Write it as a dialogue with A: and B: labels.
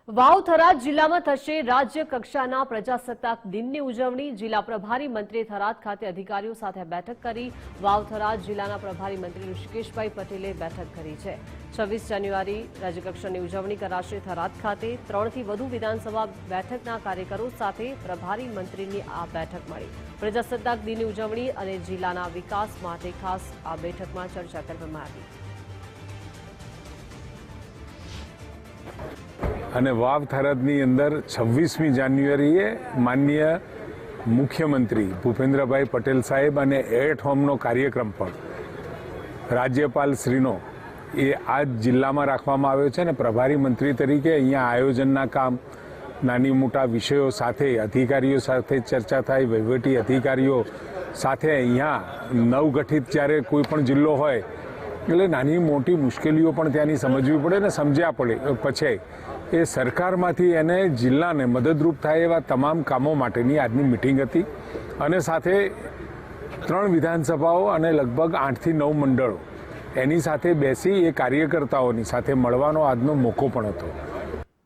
A: વાવ-થરાદ જિલ્લામાં થશે રાજ્ય કક્ષાના પ્રજાસત્તાક દિનની ઉજવણી। જિલ્લા પ્રભારી મંત્રીએ થરાદ ખાતે અધિકારીઓ સાથે બેઠક કરી। વાવ-થરાદ જિલ્લાના પ્રભારી મંત્રી ઋષિકેશભાઈ પટેલે બેઠક કરી છે। 26 જાન્યુઆરી રાજ્યકક્ષાની ઉજવણી કરાશે। થરાદ ખાતે 3થી વધુ વિધાનસભા બેઠકના કાર્યકરો સાથે પ્રભારી મંત્રીની આ બેઠક મળી। પ્રજાસત્તાક દિનની ઉજવણી અને જિલ્લાના વિકાસ માટે ખાસ આ બેઠકમાં ચર્ચા કરવામાં આવી।
B: અને વાવ થરાદની અંદર 26મી જાન્યુઆરીએ માનનીય મુખ્યમંત્રી ભૂપેન્દ્રભાઈ પટેલ સાહેબ અને એટ હોમનો કાર્યક્રમ પણ રાજ્યપાલ શ્રીનો એ આ જિલ્લામાં રાખવામાં આવ્યો છે। અને પ્રભારી મંત્રી તરીકે અહીંયા આયોજનના કામ નાની મોટા વિષયો સાથે અધિકારીઓ સાથે ચર્ચા થાય, વહીવટી અધિકારીઓ સાથે અહીંયા નવગઠિત જ્યારે કોઈ પણ જિલ્લો હોય એટલે નાની મોટી મુશ્કેલીઓ પણ ત્યાંની સમજવી પડે ને સમજ્યા પડે પછી એ સરકારમાંથી એને જિલ્લાને મદદરૂપ થાય એવા તમામ કામો માટેની આજની મિટિંગ હતી। અને સાથે 3 વિધાનસભાઓ અને લગભગ 8થી 9 મંડળો એની સાથે બેસી એ કાર્યકર્તાઓની સાથે મળવાનો આજનો મોકો પણ હતો।